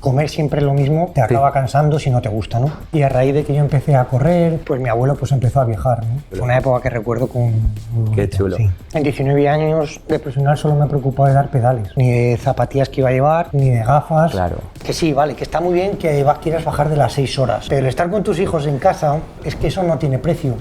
Comer siempre lo mismo te acaba cansando si no te gusta, ¿no? Y a raíz de que yo empecé a correr, pues mi abuelo pues empezó a viajar, ¿no? Fue una época que recuerdo con... Qué chulo. Sí. En 19 años de profesional solo me preocupaba de dar pedales, ni de zapatillas que iba a llevar, ni de gafas. Claro. Que sí, vale, que está muy bien que quieras bajar de las 6 horas, pero el estar con tus hijos en casa es que eso no tiene precio.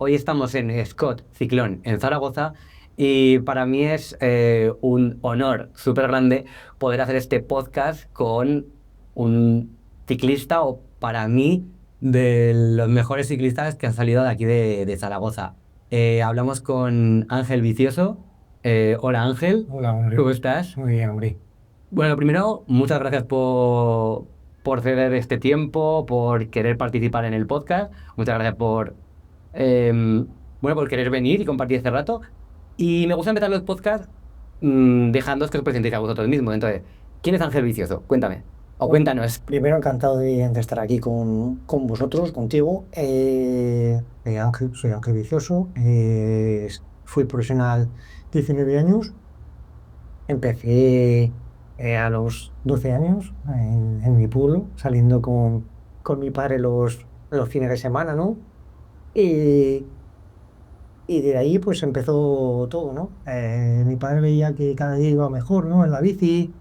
Hoy estamos en Scott Ciclón, en Zaragoza, y para mí es un honor súper grande poder hacer este podcast con un ciclista, o para mí, de los mejores ciclistas que han salido de aquí de Zaragoza. Hablamos con Ángel Vicioso. Hola Ángel. Hola, hombre. ¿Cómo estás? Muy bien, hombre. Bueno, primero, muchas gracias por ceder este tiempo, por querer participar en el podcast. Muchas gracias por querer venir y compartir este rato. Y me gusta empezar los podcasts dejándoos que os presentéis a vosotros mismos. Entonces, ¿quién es Ángel Vicioso? Cuéntame. O cuéntanos. Primero, encantado de estar aquí con vosotros, contigo. Soy Ángel Vicioso. Fui profesional 19 años. Empecé a los 12 años en mi pueblo, saliendo con mi padre los fines de semana, ¿no? Y, y de ahí pues empezó todo, ¿no? Mi padre veía que cada día iba mejor, ¿no? En la bici.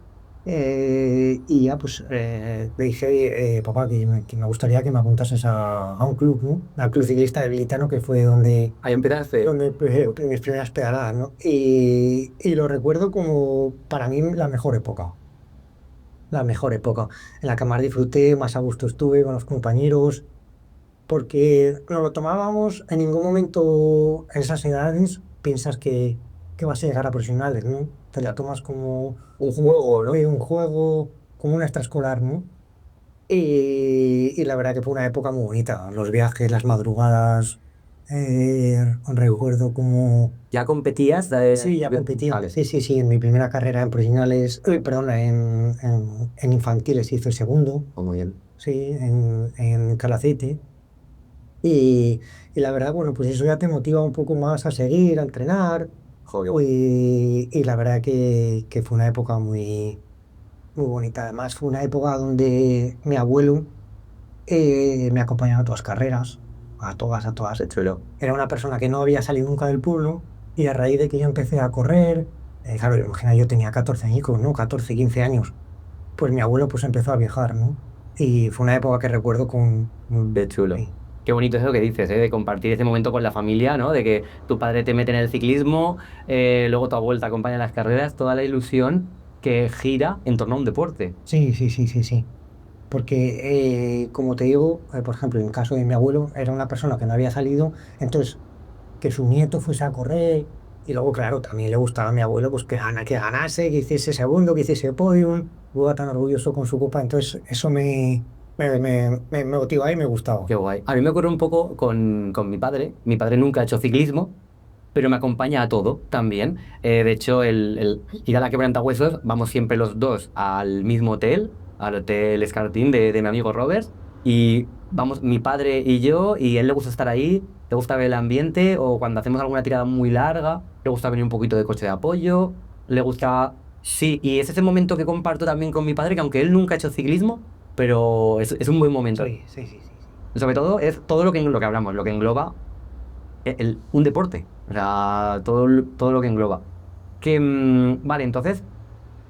Y ya pues le dije, papá, que me gustaría que me apuntases a un club, ¿no? Al Club Ciclista de Vilitano, que fue donde Ahí empezaste. empecé mis primeras pedaladas, ¿no? Y lo recuerdo como para mí la mejor época. La mejor época en la que más disfruté, más a gusto estuve con los compañeros, porque no lo tomábamos en ningún momento en esas edades, piensas que vas a llegar a profesionales, ¿no? Te la tomas como un juego, ¿no? Un juego, como una extraescolar, ¿no? Y la verdad que fue una época muy bonita. Los viajes, las madrugadas, recuerdo como... ¿Ya competías? Sí, ya competía. Vale. Sí. En mi primera carrera en profesionales, perdón, en infantiles hice segundo. Oh, muy bien. Sí, en Calacete. Y la verdad, bueno, pues eso ya te motiva un poco más a seguir, a entrenar. Joder. Y la verdad que fue una época muy, muy bonita. Además, fue una época donde mi abuelo me acompañaba a todas las carreras, a todas, a todas. Qué chulo. Era una persona que no había salido nunca del pueblo y a raíz de que yo empecé a correr, claro, imagina, yo tenía 14 añicos, ¿no? 14, 15 años. Pues mi abuelo pues empezó a viajar, ¿no? Y fue una época que recuerdo con... Qué chulo. Sí. Qué bonito eso que dices, de compartir ese momento con la familia, ¿no? De que tu padre te mete en el ciclismo, luego tu abuelo te acompaña en las carreras, toda la ilusión que gira en torno a un deporte. Sí. Porque, como te digo, por ejemplo, en el caso de mi abuelo, era una persona que no había salido, entonces que su nieto fuese a correr, y luego, claro, también le gustaba a mi abuelo pues que ganase, que hiciese segundo, que hiciese podium, iba tan orgulloso con su copa, entonces eso me motivaba y me gustaba. Qué guay. A mí me ocurre un poco con mi padre. Mi padre nunca ha hecho ciclismo, pero me acompaña a todo también. De hecho, el ir a la Quebrantahuesos, vamos siempre los dos al mismo hotel, al Hotel Escartín de mi amigo Robert, y vamos mi padre y yo, y a él le gusta estar ahí, le gusta ver el ambiente, o cuando hacemos alguna tirada muy larga, le gusta venir un poquito de coche de apoyo, le gusta... Sí, y ese es el momento que comparto también con mi padre, que aunque él nunca ha hecho ciclismo, pero es un buen momento. Sí. Sobre todo es todo lo que hablamos, lo que engloba un deporte. O sea, todo lo que engloba. Vale, entonces,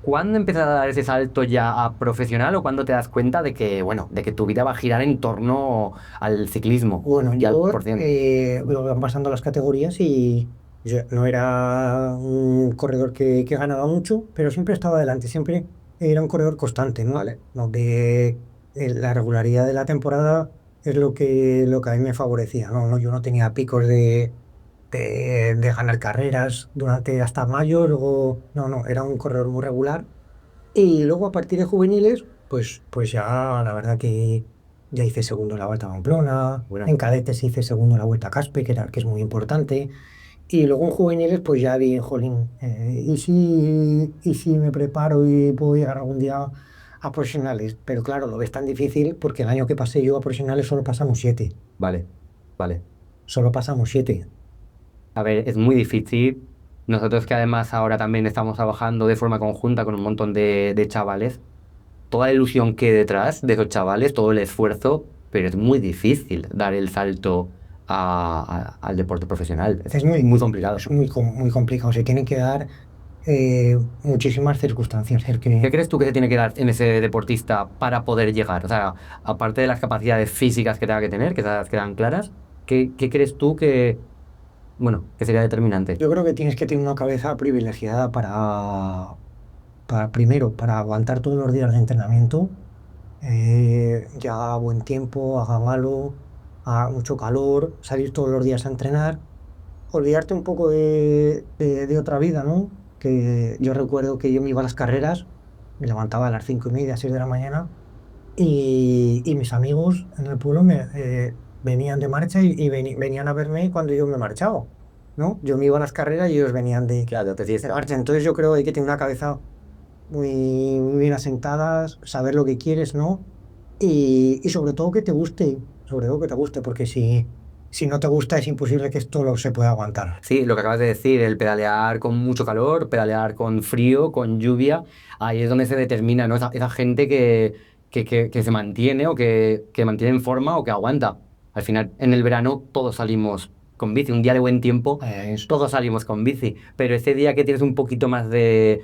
¿cuándo empiezas a dar ese salto ya a profesional, o cuándo te das cuenta de que, bueno, de que tu vida va a girar en torno al ciclismo Bueno, y al yo por cien? van pasando las categorías y yo no era un corredor que ganaba mucho, pero siempre estaba adelante, siempre era un corredor constante, ¿no? Vale. Donde la regularidad de la temporada es lo que a mí me favorecía, ¿no? Yo no tenía picos de ganar carreras durante hasta mayo, luego, no, era un corredor muy regular. Y luego a partir de juveniles, pues ya la verdad que ya hice segundo en la Vuelta a Pamplona, Bueno. en cadetes hice segundo en la Vuelta a Caspe, que es muy importante, y luego en juveniles pues ya vi, jolín, y si me preparo y puedo llegar algún día a profesionales, pero claro, lo ves tan difícil porque el año que pasé yo a profesionales solo pasamos 7, Vale, vale. solo pasamos 7. A ver, es muy difícil. Nosotros que además ahora también estamos trabajando de forma conjunta con un montón de chavales, toda la ilusión que hay detrás de esos chavales, todo el esfuerzo, pero es muy difícil dar el salto al deporte profesional. Es Es muy, muy complicado. es muy complicado, se tienen que dar muchísimas circunstancias. ¿Qué crees tú que se tiene que dar en ese deportista para poder llegar? O sea, aparte de las capacidades físicas que tenga que tener, que esas quedan claras, ¿qué crees tú que, bueno, que sería determinante? Yo creo que tienes que tener una cabeza privilegiada primero, para aguantar todos los días de entrenamiento, ya a buen tiempo, haga malo, a mucho calor, salir todos los días a entrenar, olvidarte un poco de otra vida, ¿no? Que yo recuerdo que yo me iba a las carreras, me levantaba a las 5:30, 6 de la mañana, y mis amigos en el pueblo venían de marcha y venían a verme cuando yo me marchaba, ¿no? Yo me iba a las carreras y ellos venían Claro, te de dices, marcha. Entonces yo creo que hay que tener una cabeza muy bien asentadas, saber lo que quieres, ¿no? Y sobre todo que te guste, sobre todo que te guste, porque si no te gusta es imposible que esto lo se pueda aguantar. sí, lo que acabas de decir, el pedalear con mucho calor, pedalear con frío, con lluvia, ahí es donde se determina, ¿no? Esa gente que se mantiene o que mantiene en forma o que aguanta. Al final, en el verano todos salimos con bici, un día de buen tiempo, Es, todos salimos con bici, pero ese día que tienes un poquito más de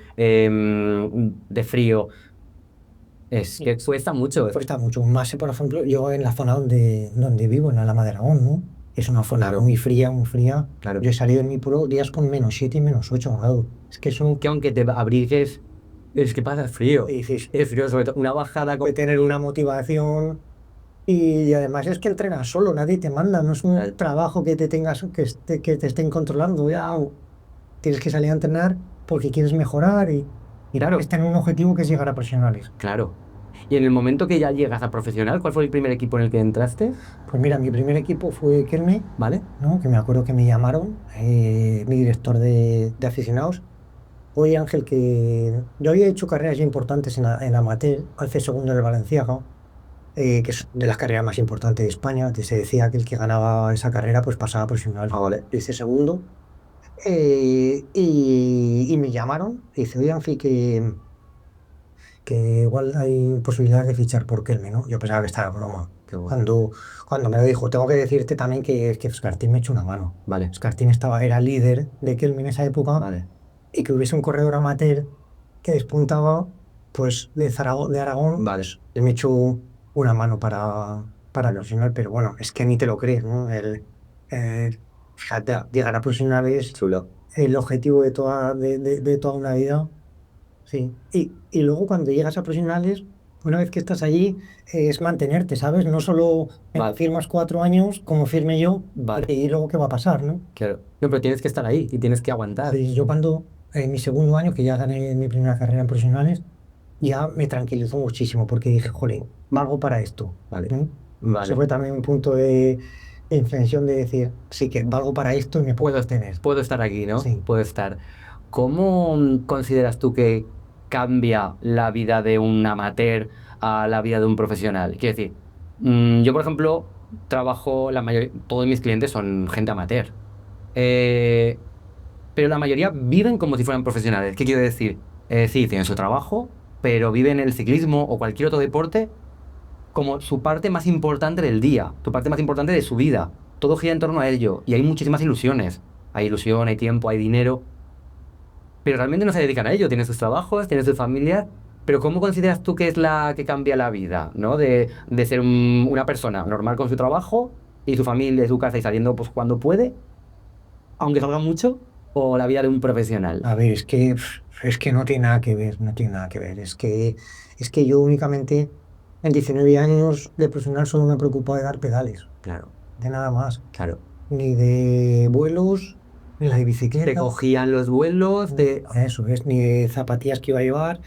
frío, es que cuesta mucho. cuesta mucho más, por ejemplo, yo en la zona donde vivo, en Alhama de Aragón, ¿no? Es una zona Claro, muy fría, muy fría. claro. Yo he salido en mi pueblo días con -7 y -8 grados. Es que eso, Que aunque te abrigues, es que pasa frío. y dices, Es frío, sobre todo una bajada de tener una motivación. Y además es que entrenas solo, nadie te manda, no es un trabajo que te tengas, que te estén controlando. Ya tienes que salir a entrenar porque quieres mejorar y Claro, puedes tener un objetivo que es llegar a profesionales. claro. Y en el momento que ya llegas a profesional, ¿cuál fue el primer equipo en el que entraste? Pues mira, mi primer equipo fue Kelme, ¿Vale? ¿no? Que me acuerdo que me llamaron, mi director de aficionados. Oye Ángel, que yo había hecho carreras ya importantes en amateur, hace segundo en el Valenciaga, que es de las carreras más importantes de España. Se decía que el que ganaba esa carrera pues pasaba a profesional. Ah, vale. Hice segundo. Y me llamaron y dice, oye, Anfi, que igual hay posibilidades de fichar por Kelme, ¿no? Yo pensaba que estaba de broma. Qué bueno. Cuando me lo dijo, tengo que decirte también que Scartín me echó una mano. Vale, Scartín era líder de Kelme en esa época, vale. y que hubiese un corredor amateur que despuntaba, pues de Aragón, Vale. pues, él me echó una mano para el profesional, pero bueno, es que ni te lo crees, ¿no? Fíjate, llegar a profesional es Chulo. el objetivo de toda una vida. Sí. Y luego cuando llegas a profesionales, una vez que estás allí, es mantenerte, ¿sabes? No solo Vale, firmas 4 años, como firme yo, vale. y luego qué va a pasar, ¿no? Claro. No, pero tienes que estar ahí y tienes que aguantar. Sí, yo cuando, en mi segundo año, que ya gané mi primera carrera en profesionales, ya me tranquilizó muchísimo, porque dije, jolín, valgo para esto, Vale, ¿no? Eso vale. fue también un punto de inflexión de decir, sí que valgo para esto y me puedo tener. Puedo estar aquí, ¿no? Sí. Puedo estar. ¿Cómo consideras tú que cambia la vida de un amateur a la vida de un profesional? Quiero decir, yo, por ejemplo, trabajo, todos mis clientes son gente amateur. Eh, pero la mayoría viven como si fueran profesionales. ¿Qué quiero decir? Sí, tienen su trabajo, pero viven el ciclismo o cualquier otro deporte como su parte más importante del día, su parte más importante de su vida. Todo gira en torno a ello y hay muchísimas ilusiones. Hay ilusión, hay tiempo, hay dinero, pero realmente no se dedican a ello. Tienen sus trabajos, tienen sus familias, pero ¿cómo consideras tú que es la que cambia la vida, ¿no? De ser una persona normal con su trabajo y su familia y su casa y saliendo pues cuando puede, aunque salga mucho, o la vida de un profesional. A ver, es que no tiene nada que ver, no tiene nada que ver. Es que yo únicamente en 19 años de profesional solo me preocupaba de dar pedales, Claro, de nada más. claro. Ni de vuelos, ni de Te bicicleta, cogían los vuelos de... eso es, ni de zapatillas que iba a llevar,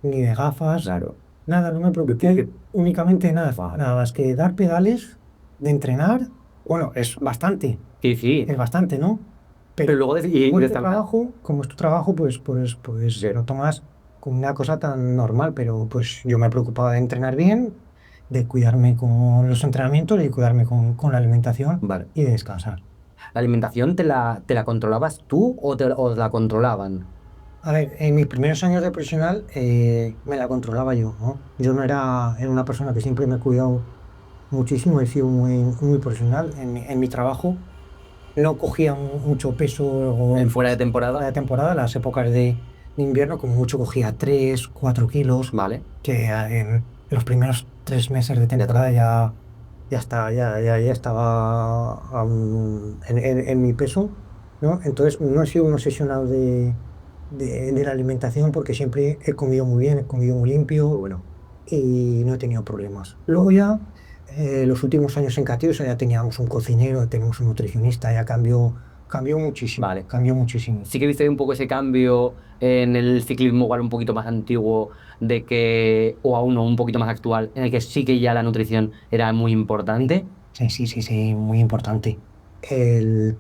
ni de gafas, Claro. nada, no me preocupé únicamente de nada, nada más que dar pedales, de entrenar. Bueno, Sí, sí. es bastante, ¿no? Pero luego Como es tu descansar. trabajo, como es tu trabajo, pues lo tomas como una cosa tan normal, pero pues yo me preocupaba de entrenar bien, de cuidarme con los entrenamientos y cuidarme con la alimentación Vale. y de descansar. ¿La alimentación te la controlabas tú o la controlaban? A ver, en mis primeros años de profesional me la controlaba yo, ¿no? Yo no era una persona que siempre me he cuidado muchísimo, he sido muy profesional en mi trabajo. No cogía mucho peso ¿En fuera de fuera temporada? de temporada, las épocas de invierno, como mucho cogía 3 4 kilos, Vale. que en los primeros 3 meses de Ya está. temporada ya estaba en mi peso, ¿no? Entonces no he sido un obsesionado de la alimentación porque siempre he comido muy bien, he comido muy Muy limpio bueno. y no he tenido problemas. Luego ya, los últimos años en Catiusa ya teníamos un cocinero, teníamos un nutricionista, ya cambió muchísimo, Vale. cambió muchísimo. Sí que viste un poco ese cambio en el ciclismo igual un poquito más antiguo o a uno un poquito más actual, en el que sí que ya la nutrición era muy importante. Sí, sí, sí, sí, muy importante. El,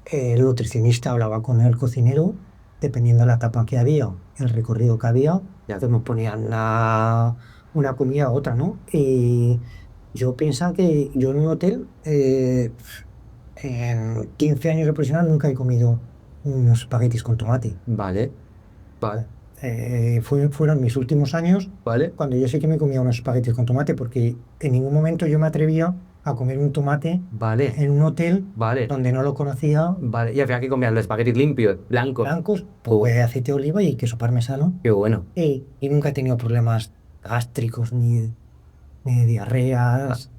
el nutricionista hablaba con el cocinero, dependiendo de la etapa que había, el recorrido que había, ya que nos ponían una comida u otra, ¿no? Y yo pensaba que yo en un hotel, en 15 años de profesional, nunca he comido unos espaguetis con tomate. Vale, vale, Fueron mis últimos años vale, cuando yo sí que me comía unos espaguetis con tomate, porque en ningún momento yo me atrevía a comer un tomate vale, en un hotel vale, donde no lo conocía, vale. Y al final que comías los espaguetis limpios, blancos. blancos, Qué pues aceite de oliva y queso parmesano. qué bueno. Y nunca he tenido problemas gástricos ni de Ah, diarreas.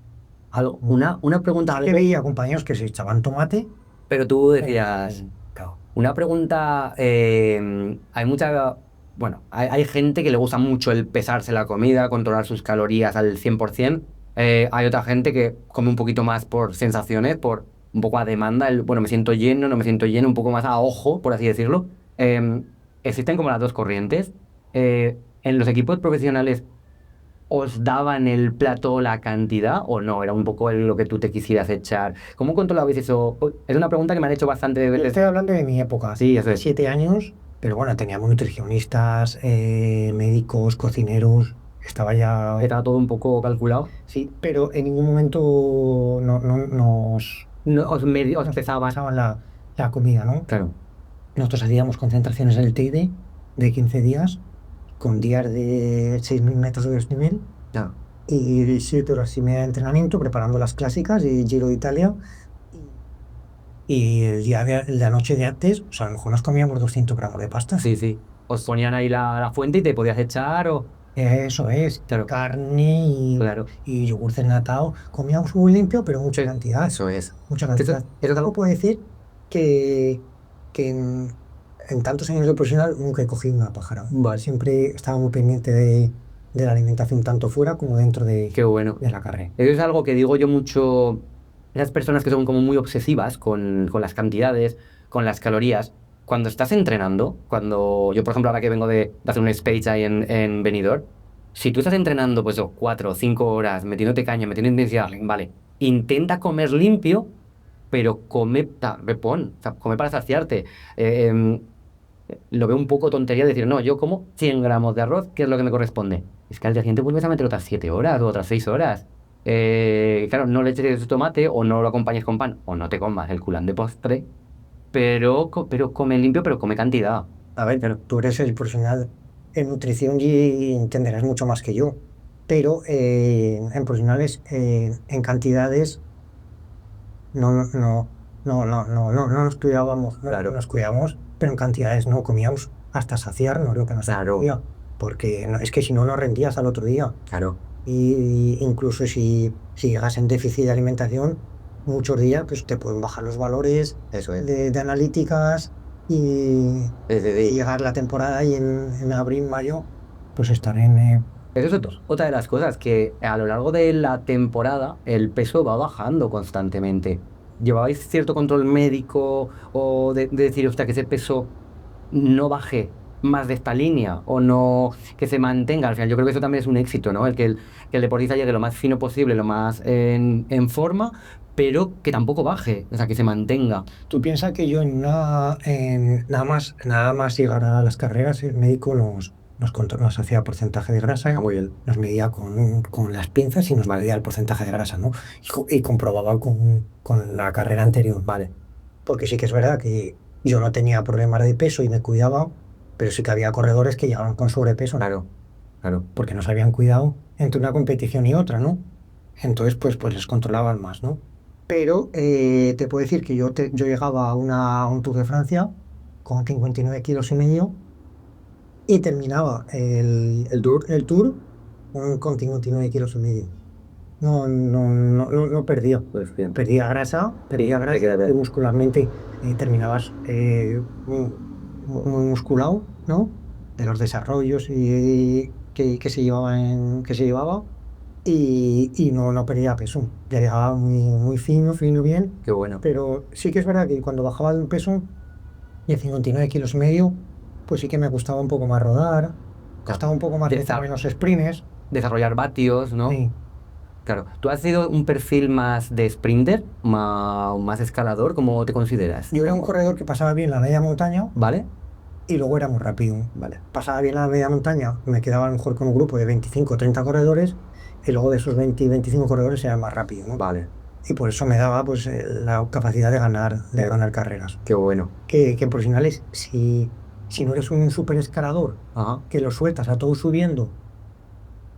una pregunta, Sí que algo, veía compañeros que se echaban tomate, pero tú pero decías, claro, una pregunta, hay gente que le gusta mucho el pesarse la comida, controlar sus calorías al 100%. Hay otra gente que come un poquito más por sensaciones, por un poco a demanda, bueno, me siento lleno, no me siento lleno, un poco más a ojo, por así decirlo. Existen como las dos corrientes. En los equipos profesionales, ¿os daban el plato la cantidad o no? Era un poco lo que tú te quisieras echar. ¿Cómo controlabais eso? Es una pregunta que me han hecho bastante yo veces. estoy hablando de mi época, Sí, eso es. 7 años, pero bueno, teníamos nutricionistas, médicos, cocineros, estaba ya. Estaba todo un poco calculado. Sí, pero en ningún momento No, os nos pesaban. pasaban la comida, ¿no? Claro. Nosotros hacíamos concentraciones en el TID de 15 días, con días de 6.000 metros de desnivel Claro. y 7 horas y media de entrenamiento, preparando las clásicas y Giro de Italia. Y la noche de antes, o sea, a lo mejor nos comíamos 200 gramos de pasta. Sí, sí. Os ponían ahí la fuente y te podías echar o... Eso es, Claro, carne claro. y yogur desnatado. Comíamos muy limpio, pero mucha Sí, cantidad. eso es. Mucha Eso, cantidad. eso es No algo... puedo decir que, que en tantos años de profesional nunca he cogido una pájara. Vale. Siempre estaba muy pendiente de la alimentación, tanto fuera como dentro Qué bueno. de la carrera. Eso es algo que digo yo mucho. Esas personas que son como muy obsesivas con las cantidades, con las calorías. Cuando estás entrenando, cuando yo, por ejemplo, ahora que vengo de hacer un speech ahí en Benidorm, si tú estás entrenando pues 4 o 5 horas, metiéndote caña, metiendo intensidad, vale, intenta comer limpio, pero come, o sea, come para saciarte. Eh, em, lo veo un poco tontería decir, no, yo como 100 gramos de arroz, ¿qué es lo que me corresponde? Es que al día siguiente vuelves a meter otras 7 horas o otras 6 horas. Claro, no le eches tomate o no lo acompañes con pan o no te comas el culán de postre, pero come limpio, pero come cantidad. A ver, pero tú eres el profesional en nutrición y entenderás mucho más que yo. Pero en profesionales, en cantidades, no nos cuidábamos, no Claro, nos cuidábamos, pero en cantidades no comíamos hasta saciar, no creo que nos claro, apetecía, porque es que si no, no rendías al otro día. claro. Y incluso si llegas en déficit de alimentación, muchos días pues te pueden bajar los valores Eso es. de analíticas y llegar la temporada y en abril, mayo, pues estar en Eso es puntos. otra de las cosas, que a lo largo de la temporada el peso va bajando constantemente. ¿Llevabais cierto control médico o de decir, hostia, que ese peso no baje más de esta línea o no que se mantenga? Al final, yo creo que eso también es un éxito, ¿no? Que el deportista llegue lo más fino posible, lo más en forma, pero que tampoco baje, o sea, que se mantenga. Tú piensas que yo nada más llegar a las carreras, el médico nos hacía porcentaje de grasa, Muy bien. nos medía con las pinzas y nos medía el porcentaje de grasa, ¿no? Y comprobaba con la carrera anterior. Vale. Porque sí que es verdad que yo no tenía problemas de peso y me cuidaba, pero sí que había corredores que llegaban con sobrepeso, Claro, claro. porque no se habían cuidado entre una competición y otra, ¿no? Entonces, pues les controlaban más, ¿no? Pero te puedo decir que yo llegaba a un Tour de Francia con 59 kilos y medio y terminaba el tour con 59 kilos y medio. No perdía. Pues bien. Perdía Te grasa queda y bien. muscularmente terminabas muy musculado, ¿no? De los desarrollos que se llevaba y no perdía peso. Ya llegaba muy fino, fino, bien, Qué bueno. pero sí que es verdad que cuando bajaba el peso de 59 kilos y medio, pues sí que me gustaba un poco más rodar, Claro. costaba un poco más meter Desa- menos sprints. desarrollar vatios, ¿no? Sí. Claro. ¿Tú has sido un perfil más de sprinter, más escalador? ¿Cómo te consideras? Yo era un corredor que pasaba bien la media montaña ¿Vale? y luego era muy rápido. Vale. Pasaba bien la media montaña, me quedaba a lo mejor con un grupo de 25 o 30 corredores y luego de esos 20 y 25 corredores era más rápido, ¿no? Vale. Y por eso me daba pues la capacidad de ganar carreras. Qué bueno. Que en profesionales, si no eres un super escalador, Ajá. que lo sueltas a todo subiendo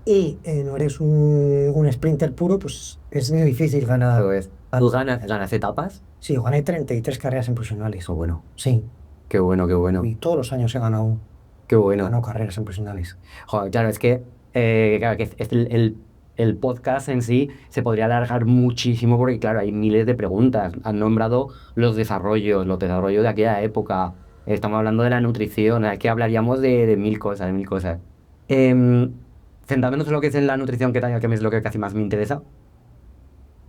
y no eres un sprinter puro, pues es muy difícil ganar. Eso es. ¿Tú ganas etapas? Sí, yo gané 33 carreras en profesionales. Qué bueno. Sí, Qué bueno, qué bueno. y todos los años Qué bueno. ganado carreras en profesionales. Joder, claro, es que, claro, que el podcast en sí se podría alargar muchísimo porque, claro, hay miles de preguntas. Han nombrado los desarrollos de aquella época. Estamos hablando de la nutrición. Aquí hablaríamos de mil cosas, de mil cosas. Em, Centrándonos en lo que es en la nutrición, que es lo que casi más me interesa.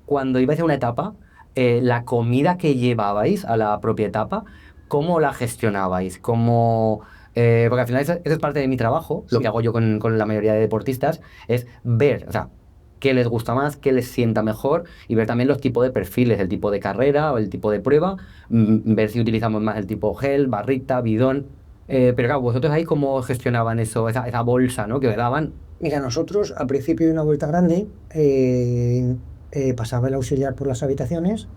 Cuando ibais a una etapa, la comida que llevabais a la propia etapa, ¿cómo la gestionabais? Porque al final eso es parte de mi trabajo, lo Sí. que hago yo con la mayoría de deportistas, es ver, o sea, qué les gusta más, qué les sienta mejor y ver también los tipos de perfiles, el tipo de carrera o el tipo de prueba, ver si utilizamos más el tipo gel, barrita, bidón. Pero claro, vosotros ahí cómo gestionaban eso, esa bolsa, ¿no? Que os daban. Mira, nosotros al principio de una vuelta grande pasaba el auxiliar por las habitaciones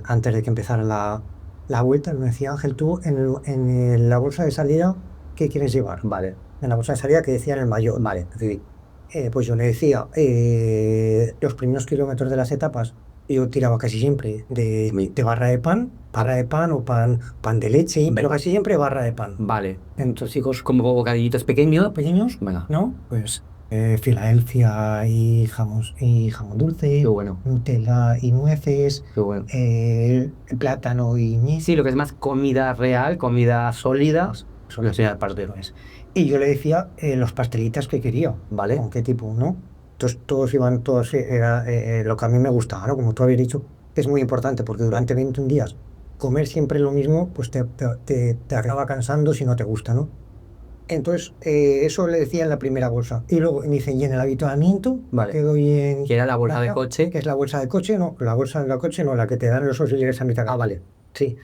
antes de que empezara la vuelta. Me decía Ángel, tú la bolsa de salida, ¿qué quieres llevar? Vale, En la bolsa de salida que decía en el mayor. vale, sí. Pues yo le decía, los primeros kilómetros de las etapas, yo tiraba casi siempre de barra de pan o pan de leche, pero casi siempre barra de pan. Vale. Entonces, hijos Como bocadillitos pequeños. pequeños, Venga. ¿no? Pues Filadelfia y jamón dulce, Qué bueno, Nutella y nueces, qué bueno. plátano y ñez. Sí, lo que es más comida real, comida sólida. Eso lo decía el partero es. Y yo le decía los pastelitos que quería, Vale. con qué tipo, ¿no? Entonces todos era lo que a mí me gustaba, ¿no? Como tú habías dicho, que es muy importante porque durante 21 días comer siempre lo mismo, pues te acaba cansando si no te gusta, ¿no? Entonces, eso le decía en la primera bolsa. Y luego me dice, y en el habituamiento, Vale. que doy en... Que era la bolsa de coche. Que es la bolsa de coche, no, la bolsa de la coche no, la que te dan los auxiliares a mitad. Ah, vale. Sí,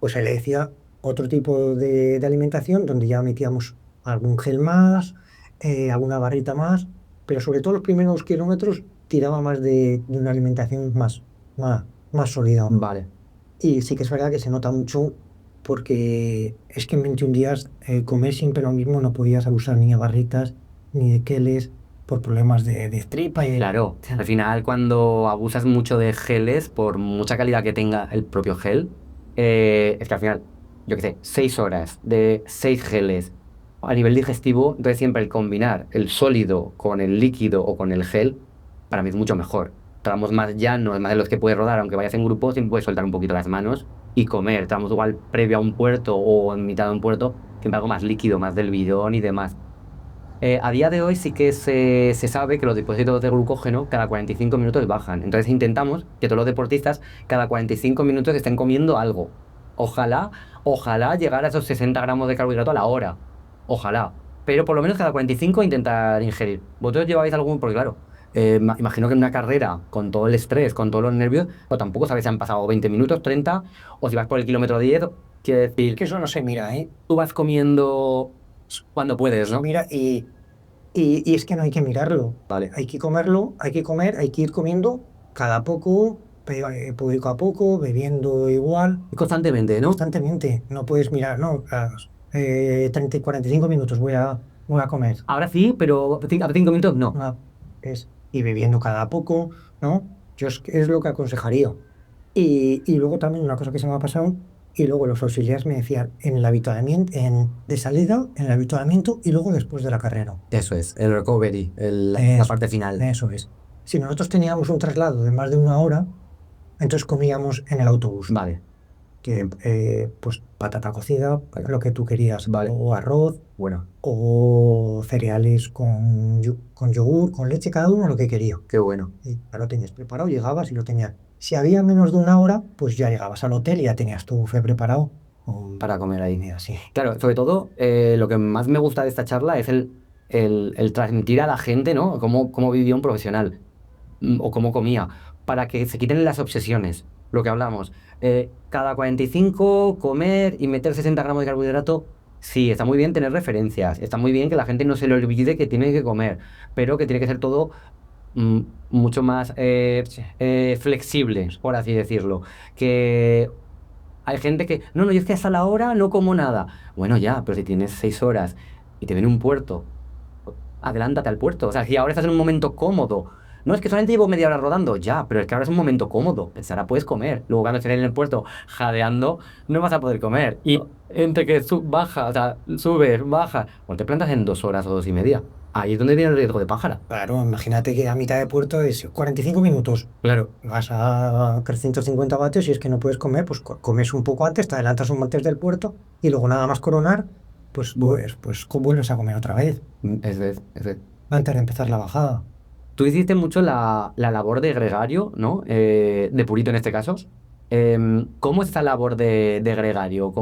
pues ahí le decía otro tipo de alimentación donde ya metíamos algún gel más, alguna barrita más, pero sobre todo los primeros kilómetros tiraba más de una alimentación más sólida. Vale. Y sí que es verdad que se nota mucho porque es que en 21 días comer siempre lo mismo, no podías abusar ni de barritas ni de geles por problemas de tripa y Claro, al final cuando abusas mucho de geles, por mucha calidad que tenga el propio gel, es que al final, yo qué sé, 6 horas de 6 geles a nivel digestivo, entonces siempre el combinar el sólido con el líquido o con el gel, para mí es mucho mejor. Tramos más llanos, más de los que puedes rodar, aunque vayas en grupo, siempre puedes soltar un poquito las manos y comer. Tramos igual previo a un puerto o en mitad de un puerto, siempre algo más líquido, más del bidón y demás. A día de hoy sí que se sabe que los depósitos de glucógeno cada 45 minutos bajan. Entonces intentamos que todos los deportistas cada 45 minutos estén comiendo algo. Ojalá llegar a esos 60 gramos de carbohidrato a la hora. Ojalá. Pero por lo menos cada 45 intentar ingerir. ¿Vosotros lleváis algún? Porque claro, imagino que en una carrera, con todo el estrés, con todos los nervios, pues tampoco sabes si han pasado 20 minutos, 30, o si vas por el kilómetro 10, quiere decir, que eso no se mira, ¿eh? tú vas comiendo Cuando puedes, ¿no? Mira, y es que no hay que mirarlo. Vale. Hay que comerlo, hay que comer, hay que ir comiendo cada poco, poco a poco, bebiendo igual, Constantemente, ¿no? constantemente. No puedes mirar, no, 30 y 45 minutos voy a comer. Ahora sí, pero a 5 minutos no. Y bebiendo cada poco, ¿no? Es lo que aconsejaría. Y luego también una cosa que se me ha pasado, y luego los auxiliares me decían en el habituallamiento, de salida, en el habituallamiento y luego después de la carrera. Eso es, el recovery, la Eso, parte final. eso es. Si nosotros teníamos un traslado de más de una hora, entonces comíamos en el autobús, Vale, que pues patata cocida, lo que tú querías, vale. o arroz, Bueno, o cereales con yogur, con leche, cada uno lo que quería. qué bueno. Y ya lo tenías preparado, llegabas y lo tenías. Si había menos de una hora, pues ya llegabas al hotel y ya tenías tu buffet preparado. Para comer ahí. Y así. Claro, sobre todo, lo que más me gusta de esta charla es el transmitir a la gente, ¿no? Cómo vivía un profesional o cómo comía, para que se quiten las obsesiones, lo que hablamos. Cada 45, comer y meter 60 gramos de carbohidrato, sí, está muy bien tener referencias, está muy bien que la gente no se le olvide que tiene que comer, pero que tiene que ser todo mm, mucho más flexible, por así decirlo. Que hay gente que, no, yo es que hasta la hora no como nada. Bueno, ya, pero si tienes 6 horas y te viene un puerto, adelántate al puerto. O sea, si ahora estás en un momento cómodo. No, es que solamente llevo media hora rodando. Ya, pero es que ahora es un momento cómodo. Pues ahora puedes comer. Luego cuando estés en el puerto jadeando, no vas a poder comer. Y entre que baja, o sea, subes, bajas, o te plantas en 2 horas o 2 y media. Ahí es donde viene el riesgo de pájara. Claro, imagínate que a mitad de puerto es 45 minutos. Claro. Vas a 350 vatios y es que no puedes comer, pues comes un poco antes, te adelantas un antes del puerto y luego nada más coronar, pues vuelves a comer otra vez Es. antes de empezar la bajada. Tú hiciste mucho la labor de gregario, ¿no? De Purito en este caso. ¿Cómo es esta labor de gregario?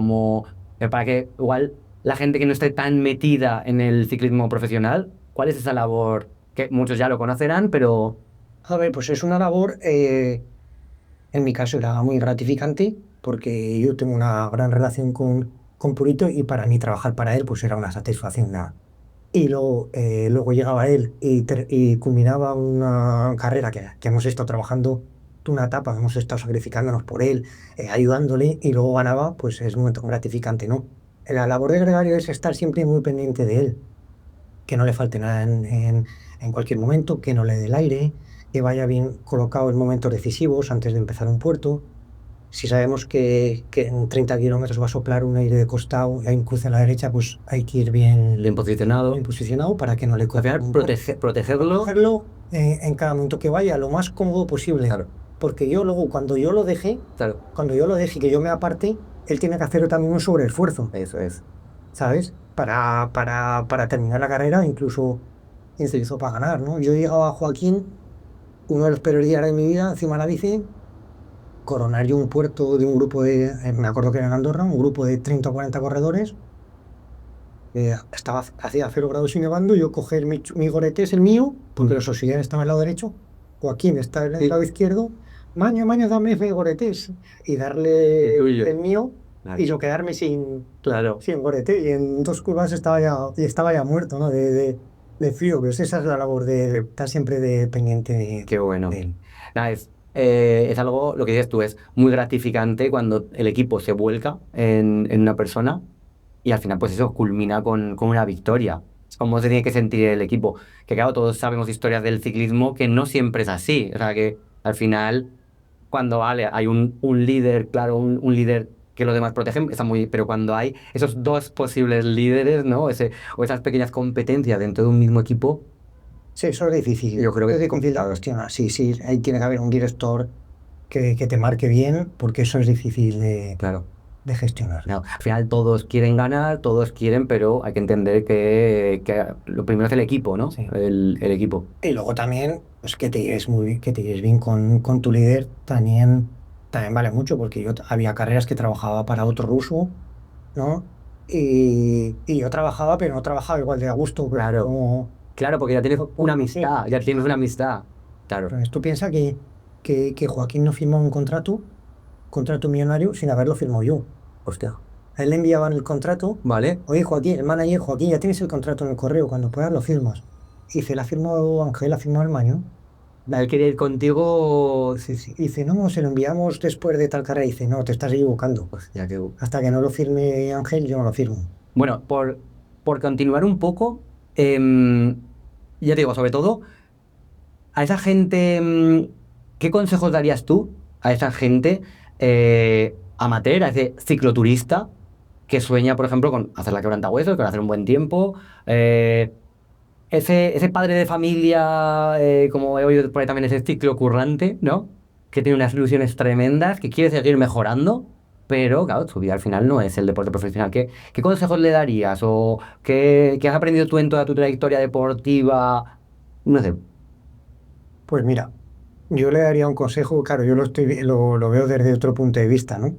Para que igual la gente que no esté tan metida en el ciclismo profesional, ¿cuál es esa labor? Que muchos ya lo conocerán, pero A ver, pues es una labor, en mi caso era muy gratificante porque yo tengo una gran relación con Purito y para mí trabajar para él pues era una satisfacción. Y luego llegaba él y culminaba una carrera que hemos estado trabajando, una etapa, hemos estado sacrificándonos por él, ayudándole y luego ganaba, pues es muy gratificante, ¿no? La labor de gregario es estar siempre muy pendiente de él, que no le falte nada en cualquier momento, que no le dé el aire, que vaya bien colocado en momentos decisivos antes de empezar un puerto. Si sabemos que en 30 kilómetros va a soplar un aire de costado y hay un cruce a la derecha, pues hay que ir bien posicionado. bien posicionado para que no le Al coja final, un protegerlo. cogerlo en cada momento que vaya lo más cómodo posible. Claro, Porque yo luego, claro, cuando yo lo deje y que yo me aparte, él tiene que hacer también un sobreesfuerzo, eso es. ¿sabes? Para terminar la carrera, incluso para ganar, ¿no? Yo llegaba a Joaquín, uno de los peores días de mi vida, encima de la bici, coronar yo un puerto de un grupo me acuerdo que era en Andorra, un grupo de 30 o 40 corredores, hacía 0 grados y nevando, yo coger mi gorete, es el mío, porque los auxiliares estaban al lado derecho, Joaquín está en el lado izquierdo, maño, dame ese goretés, y darle Tuyo. el mío, Claro. y yo quedarme sin, Claro. sin gorete, y en 2 curvas estaba ya muerto, ¿no? De frío, pues esa es la labor de estar siempre pendiente Qué bueno. de él. Nada, es algo, lo que dices tú, es muy gratificante cuando el equipo se vuelca en una persona y al final, pues eso culmina con una victoria. Es como se tiene que sentir el equipo. Que claro, todos sabemos historias del ciclismo que no siempre es así. O sea, que al final, cuando vale, hay un líder, claro, un líder que los demás protegen, está muy. Pero cuando hay esos dos posibles líderes, ¿no? O esas pequeñas competencias dentro de un mismo equipo, Sí, eso es difícil. yo creo que Es difícil la cuestión. Sí, ahí tiene que haber un director que te marque bien, porque eso es difícil claro. de gestionar. No, al final todos quieren ganar, todos quieren, pero hay que entender que lo primero es el equipo, ¿no? Sí. El equipo. Y luego también, pues que te lleves bien con tu líder, también vale mucho, porque había carreras que trabajaba para otro ruso, ¿no? Y yo trabajaba, pero no trabajaba igual de a gusto, Claro, claro, porque ya tienes una sí. amistad, ya tienes una amistad. Claro, Entonces, tú piensas que Joaquín no firmó un contrato millonario sin haberlo firmado yo. hostia. A él le enviaban el contrato. ¿vale? Oye, Joaquín, el manager, Joaquín, ya tienes el contrato en el correo, cuando puedas lo firmas. Y dice, la ha firmado Ángel, la ha firmado el Maño. Él quería ir contigo. Sí, sí. Dice, no, se lo enviamos después de tal carrera. Dice, no, te estás equivocando. Ya que... Hasta que no lo firme Ángel, yo no lo firmo. Bueno, por continuar un poco, ya te digo, sobre todo, a esa gente, ¿qué consejos darías tú a esa gente amateur, a ese cicloturista que sueña, por ejemplo, con hacer la quebrantahuesos, con hacer un buen tiempo? Ese padre de familia, como he oído por ahí también, ese ciclocurrante, ¿no? Que tiene unas ilusiones tremendas, que quiere seguir mejorando, pero claro, su vida al final no es el deporte profesional. ¿Qué consejos le darías? ¿O qué has aprendido tú en toda tu trayectoria deportiva? No sé. Pues mira, yo le daría un consejo, claro, yo lo veo desde otro punto de vista, ¿no?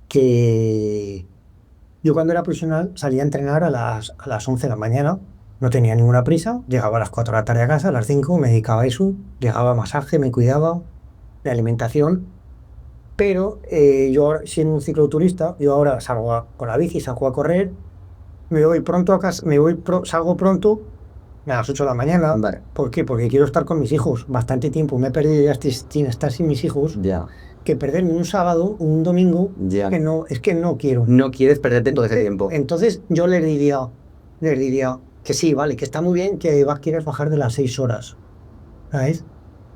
Que yo cuando era profesional salía a entrenar a las 11 de la mañana, no tenía ninguna prisa, llegaba a las 4 de la tarde a casa, a las 5 me dedicaba a eso, llegaba a masaje, me cuidaba, de alimentación, pero yo siendo un cicloturista, yo ahora con la bici, salgo a correr, me voy pronto a casa, salgo pronto a las 8 de la mañana. Vale. ¿Por qué? Porque quiero estar con mis hijos bastante tiempo, me he perdido ya sin estar sin mis hijos, Ya, que perderme un sábado, un domingo, ya. es que no quiero. No quieres perderte todo ese tiempo. Entonces yo les diría que sí, vale, que está muy bien que quieras bajar de las 6 horas, ¿sabes?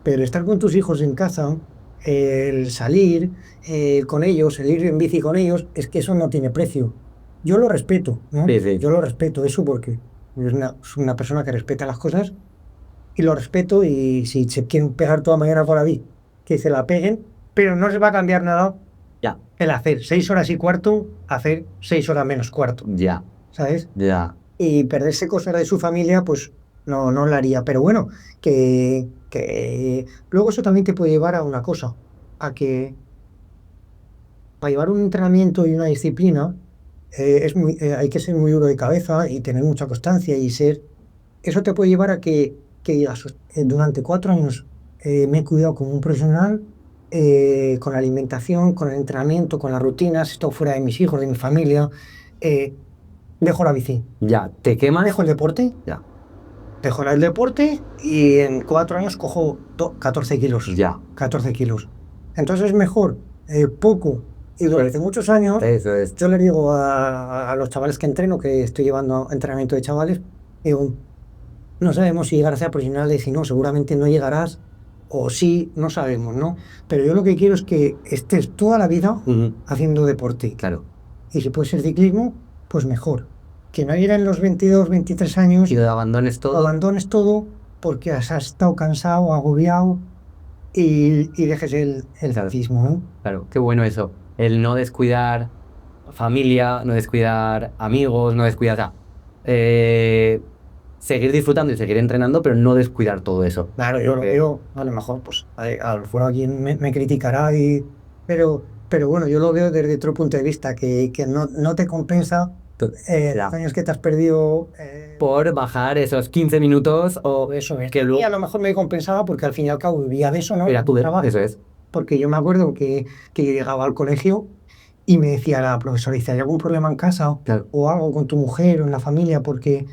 Pero estar con tus hijos en casa, el salir con ellos, el ir en bici con ellos, es que eso no tiene precio. Yo lo respeto, ¿no? Sí, sí. Yo lo respeto, eso porque es una persona que respeta las cosas y lo respeto, y si se quieren pegar toda mañana por la bici, que se la peguen, pero no se va a cambiar nada Ya, el hacer 6 horas y cuarto, hacer 6 horas menos cuarto, ya, ¿sabes? ya. Y perderse cosas de su familia, pues no lo haría. Pero bueno, que luego eso también te puede llevar a una cosa, a que para llevar un entrenamiento y una disciplina, hay que ser muy duro de cabeza y tener mucha constancia y ser... Eso te puede llevar a que digas, durante 4 años me he cuidado como un profesional, con la alimentación, con el entrenamiento, con las rutinas, he estado fuera de mis hijos, de mi familia, eh, dejo la bici, Ya, ¿te quemas? dejo el deporte, Ya, dejo el deporte y en 4 años cojo 14 kilos. ya. 14 kilos. Entonces es mejor poco y durante muchos años. Eso es. Yo les digo a los chavales que entreno, que estoy llevando entrenamiento de chavales, digo, no sabemos si llegar a ser profesionales, si no, seguramente no llegarás, o sí, no sabemos, ¿no? Pero yo lo que quiero es que estés toda la vida Ujú, haciendo deporte. claro. Y si puede ser ciclismo, pues mejor. Que no llegue en los 22, 23 años, Y lo abandones todo. abandones todo porque has estado cansado, agobiado, y dejes el ciclismo, ¿no? Claro, qué bueno eso. El no descuidar familia, no descuidar amigos, no descuidar... o sea, seguir disfrutando y seguir entrenando, pero no descuidar todo eso. Claro, yo lo veo, a lo mejor, pues, a lo mejor alguien me criticará, pero bueno, yo lo veo desde otro punto de vista, que no te compensa Ya. los años que te has perdido. Por bajar esos 15 minutos o Eso es. que Y luego a lo mejor me compensaba porque al fin y al cabo vivía de eso, ¿no? era tu Trabajo. eso es. Porque yo me acuerdo que yo llegaba al colegio y me decía la profesora, dice, ¿hay algún problema en casa Claro. o algo con tu mujer o en la familia porque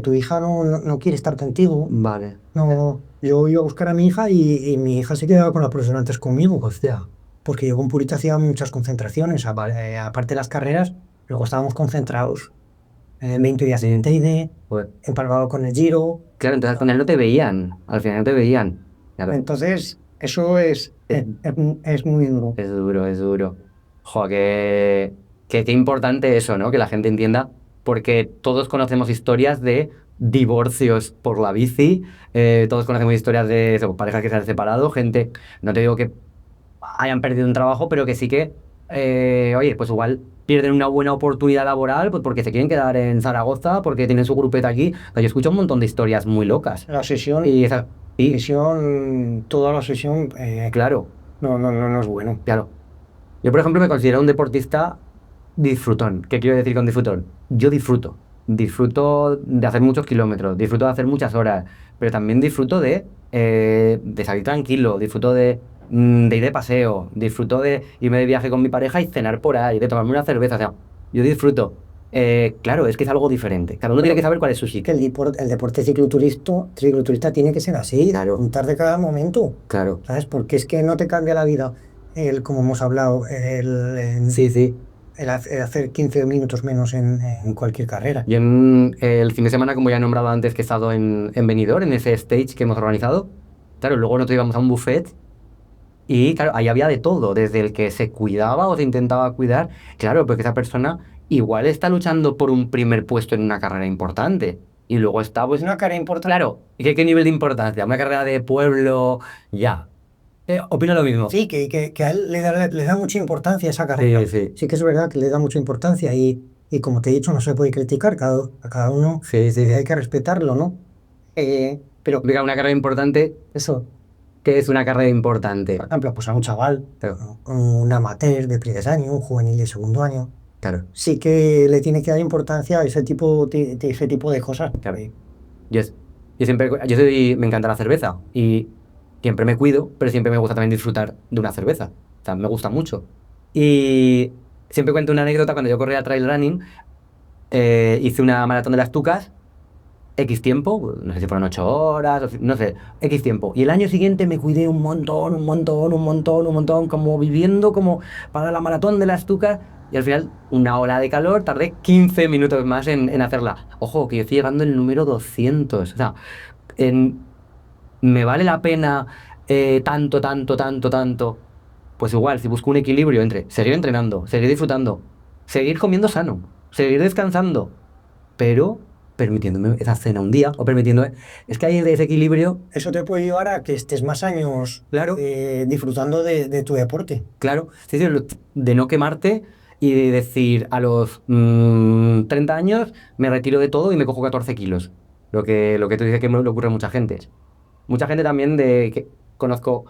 tu hija no quiere estar contigo? Vale. No, yo iba a buscar a mi hija y mi hija se quedaba con la profesora antes conmigo, hostia, porque yo con Purita hacía muchas concentraciones, aparte de las carreras, luego estábamos concentrados en 20 días en Teide, Joder. empalmado con el Giro. Claro, entonces con él no te veían. Al final no te veían. Claro. Entonces, eso es muy duro. Es duro, es duro. Jo, qué importante eso, ¿no? Que la gente entienda, porque todos conocemos historias de divorcios por la bici, todos conocemos historias de eso, parejas que se han separado, gente, no te digo que hayan perdido un trabajo, pero que sí que, oye, pues igual pierden una buena oportunidad laboral, pues porque se quieren quedar en Zaragoza, porque tienen su grupeta aquí. O sea, yo escucho un montón de historias muy locas. La sesión, Y toda la sesión, claro, no es bueno. claro. Yo, por ejemplo, me considero un deportista disfrutón. ¿Qué quiero decir con disfrutón? Yo disfruto. Disfruto de hacer muchos kilómetros, disfruto de hacer muchas horas, pero también disfruto de salir tranquilo, disfruto de de ir de paseo, disfruto de irme de viaje con mi pareja y cenar por ahí, de tomarme una cerveza, o sea, yo disfruto. Claro, es que es algo diferente. Cada uno tiene que Bueno, saber cuál es su que sitio. el deporte cicloturista tiene que ser así, Claro, disfrutar de cada momento, claro. ¿sabes? Porque es que no te cambia la vida, como hemos hablado, Sí, sí. el hacer 15 minutos menos en cualquier carrera. Yo el fin de semana, como ya he nombrado antes, que he estado en Benidorm, en ese stage que hemos organizado, claro, luego nosotros íbamos a un buffet y, claro, ahí había de todo, desde el que se cuidaba o se intentaba cuidar, claro, porque esa persona igual está luchando por un primer puesto en una carrera importante y luego está, pues, Una carrera importante. claro, ¿y qué nivel de importancia? Una carrera de pueblo, ya. Opino lo mismo. Sí, que a él le da mucha importancia a esa carrera. Sí, sí. Sí que es verdad que le da mucha importancia y como te he dicho, no se puede criticar, a cada uno Sí, sí. hay que respetarlo, ¿no? Pero Venga, una carrera importante, eso, ¿qué es una carrera importante? por ejemplo, pues a un chaval, Claro, un amateur de primer año, un juvenil de segundo año, claro. sí que le tiene que dar importancia a ese tipo de cosas. Claro. Yo, es- yo siempre, me encanta la cerveza y siempre me cuido, pero siempre me gusta también disfrutar de una cerveza. O sea, me gusta mucho. Y siempre cuento una anécdota cuando yo corría trail running, hice una maratón de las Tucas, X tiempo, no sé si fueron 8 horas, no sé, X tiempo. Y el año siguiente me cuidé un montón, un montón, un montón, un montón, como viviendo como para la maratón de las Tucas. Y al final, una ola de calor, tardé 15 minutos más en hacerla. Ojo, que yo estoy llegando al número 200. O sea, en- ¿me vale la pena tanto, tanto, tanto, tanto? Pues igual, si busco un equilibrio entre seguir entrenando, seguir disfrutando, seguir comiendo sano, seguir descansando, pero permitiéndome esa cena un día o permitiéndome... Es que hay ese equilibrio, Eso te puede llevar a que estés más años claro, disfrutando de tu deporte. claro, sí, sí, de no quemarte y de decir a los 30 años me retiro de todo y me cojo 14 kilos. Lo que tú dices que le ocurre a mucha gente. Mucha gente también que conozco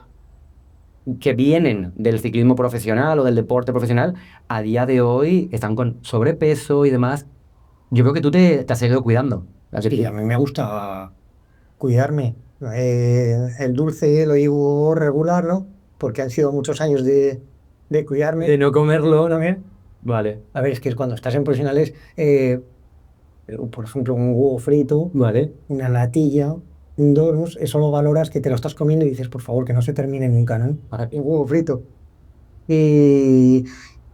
que vienen del ciclismo profesional o del deporte profesional, a día de hoy están con sobrepeso y demás. Yo creo que tú te has seguido cuidando. Sí, a mí me gusta cuidarme. El dulce lo llevo regular, ¿no? Porque han sido muchos años de cuidarme. De no comerlo, ¿no? También. Vale, A ver, es que cuando estás en profesionales, por ejemplo, un huevo frito, vale. una natilla, un donut, eso lo valoras que te lo estás comiendo y dices, por favor, que no se termine nunca, ¿no? Ahora, Un huevo frito. Y,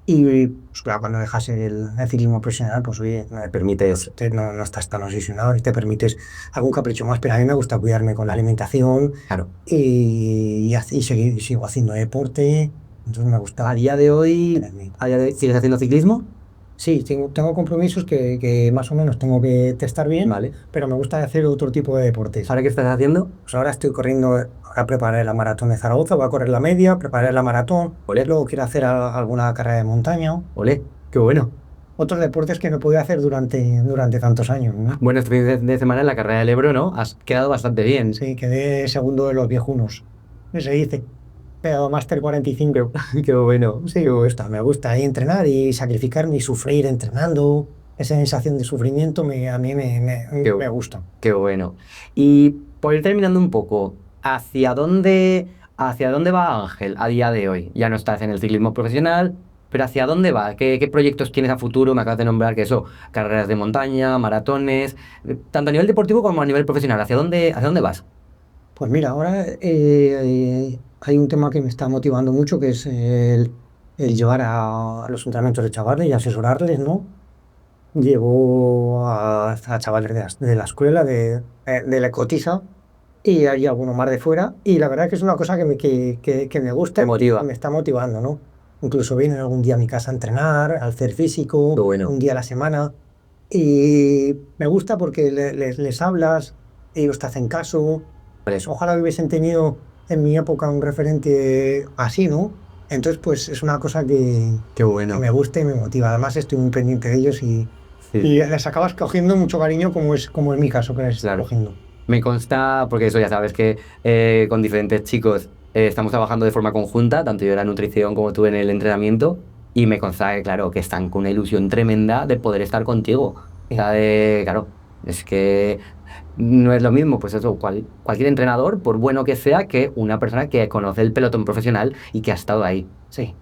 y pues claro, cuando dejas el ciclismo profesional, pues oye, me permites. no estás tan obsesionado y te permites algún capricho más, pero a mí me gusta cuidarme con la alimentación Claro. y sigo haciendo deporte, entonces me gusta A día de hoy, cuidarme. ¿sigues haciendo ciclismo? Sí, tengo compromisos que más o menos tengo que testar bien, Vale. pero me gusta hacer otro tipo de deportes. ¿Ahora qué estás haciendo? Pues ahora estoy corriendo, ahora preparé la maratón de Zaragoza, voy a correr la media, preparé la maratón, Olé, luego quiero hacer alguna carrera de montaña. olé, qué bueno. Otros deportes que no podía hacer durante tantos años, ¿no? Bueno, este fin de semana en la carrera del Ebro, ¿no? Has quedado bastante bien. Sí, quedé segundo de los viejunos. ¿Qué se dice? Pero Máster 45. Qué bueno. Sí, me gusta ahí entrenar y sacrificarme y sufrir entrenando. Esa sensación de sufrimiento a mí Qué, me gusta. qué bueno. Y por ir terminando un poco, ¿hacia dónde va Ángel a día de hoy? Ya no estás en el ciclismo profesional, pero ¿hacia dónde va? ¿Qué proyectos tienes a futuro? Me acabas de nombrar que eso, carreras de montaña, maratones, tanto a nivel deportivo como a nivel profesional. ¿Hacia dónde vas? Pues mira, ahora hay un tema que me está motivando mucho, que es el llevar a los entrenamientos de chavales y asesorarles, ¿no? Llevo a chavales de la escuela, de la Ecotiza, y hay alguno más de fuera. Y la verdad que es una cosa que me gusta, Te motiva. que me está motivando, ¿no? Incluso vienen algún día a mi casa a entrenar, a hacer físico, Qué bueno. un día a la semana. Y me gusta porque les hablas, ellos te hacen caso. Por eso. Ojalá hubiesen tenido en mi época un referente así, ¿no? Entonces, pues es una cosa Qué que bueno. me gusta y me motiva. Además, estoy muy pendiente de ellos Sí. y les acabas cogiendo mucho cariño, como es mi caso, que les estoy Claro. cogiendo. Me consta, porque eso ya sabes que con diferentes chicos estamos trabajando de forma conjunta, tanto yo en la nutrición como tú en el entrenamiento, y me consta que, claro, que están con una ilusión tremenda de poder estar contigo. O sea, claro, es que No es lo mismo, pues eso, cualquier entrenador, por bueno que sea, que una persona que conoce el pelotón profesional y que ha estado ahí. Sí.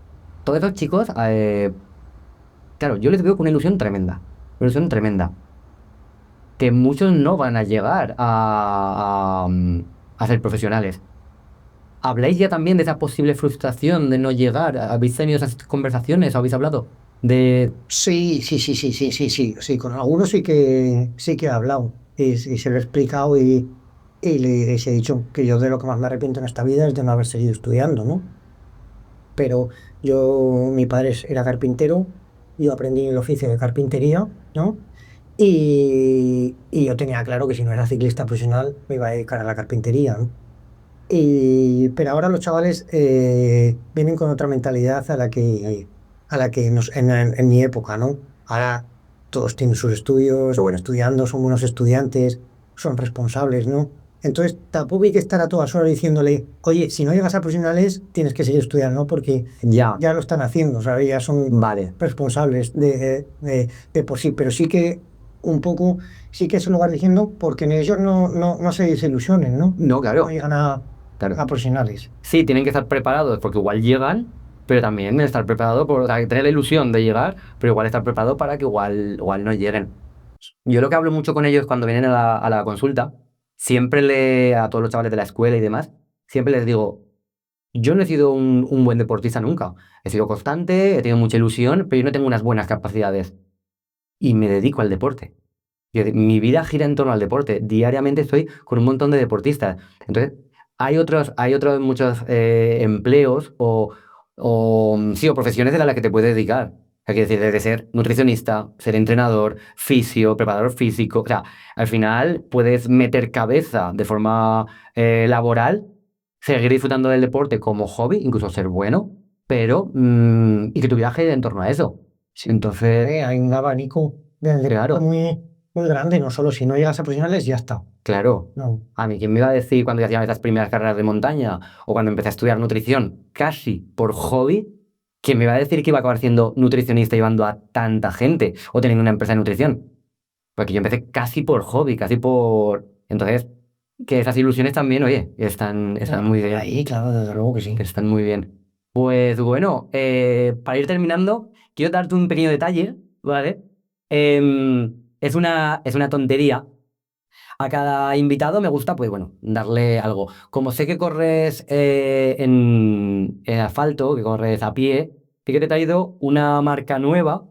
Todos esos chicos, claro, yo les veo con una ilusión tremenda. Una ilusión tremenda. Que muchos no van a llegar a ser profesionales. ¿Habláis ya también de esa posible frustración de no llegar? ¿Habéis tenido esas conversaciones? ¿Habéis hablado? De... Sí, sí, sí, sí, sí, sí, sí, sí, con algunos sí que he hablado y se lo he explicado y les he dicho que yo de lo que más me arrepiento en esta vida es de no haber seguido estudiando, ¿no? Pero mi padre era carpintero, yo aprendí el oficio de carpintería, ¿no? Y yo tenía claro que si no era ciclista profesional me iba a dedicar a la carpintería, ¿no? Pero ahora los chavales vienen con otra mentalidad a la que en mi época, ¿no? Ahora todos tienen sus estudios, o bueno, estudiando, son buenos estudiantes, son responsables, ¿no? Entonces tampoco hay que estar a todas horas diciéndole, oye, si no llegas a profesionales, tienes que seguir estudiando, ¿no? Porque Ya, ya lo están haciendo, ¿sabes? Ya son vale. responsables de por sí, pero sí que un poco, sí que se lo vas diciendo porque ellos no se desilusionen, ¿no? No, No claro, llegan claro. a profesionales. Sí, tienen que estar preparados porque igual llegan, pero también estar preparado por, o sea, tener la ilusión de llegar, pero igual estar preparado para que igual no lleguen. Yo lo que hablo mucho con ellos cuando vienen a la consulta, a todos los chavales de la escuela y demás, siempre les digo, yo no he sido un buen deportista nunca. He sido constante, he tenido mucha ilusión, pero yo no tengo unas buenas capacidades y me dedico al deporte. Mi vida gira en torno al deporte. Diariamente estoy con un montón de deportistas. Entonces, hay otros muchos empleos o profesiones de las que te puedes dedicar. Hay que decir, desde ser nutricionista, ser entrenador, fisio, preparador físico. O sea, al final puedes meter cabeza de forma laboral, seguir disfrutando del deporte como hobby, incluso ser bueno, pero y que tu viaje en torno a eso. Sí. Entonces, Hay un abanico del deporte claro. muy grande, no solo si no llegas a profesionales, ya está. Claro. No. A mí, ¿quién me iba a decir cuando yo hacía estas primeras carreras de montaña o cuando empecé a estudiar nutrición casi por hobby? ¿Quién me iba a decir que iba a acabar siendo nutricionista llevando a tanta gente o teniendo una empresa de nutrición? Porque yo empecé casi por hobby, casi por... Entonces, que esas ilusiones también, oye, están muy bien. Ahí, claro, desde luego que Que sí. están muy bien. Pues bueno, para ir terminando, quiero darte un pequeño detalle, ¿vale? Es una tontería, a cada invitado me gusta, pues bueno, darle algo. Como sé que corres en asfalto, que corres a pie, sí que te he traído una marca nueva,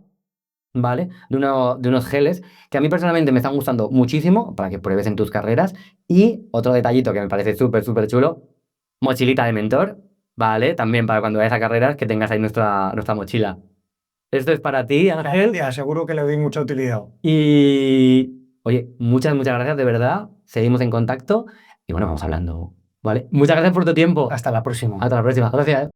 ¿vale? De unos geles que a mí personalmente me están gustando muchísimo para que pruebes en tus carreras. Y otro detallito que me parece súper, súper chulo, mochilita de mentor, ¿vale? También para cuando vayas a carreras que tengas ahí nuestra mochila. Esto es para ti, Ángel. Te aseguro que le doy mucha utilidad. Y oye, muchas, muchas gracias, de verdad. Seguimos en contacto y bueno, vamos hablando, ¿vale? Muchas gracias por tu tiempo. Hasta la próxima. Hasta la próxima. Gracias.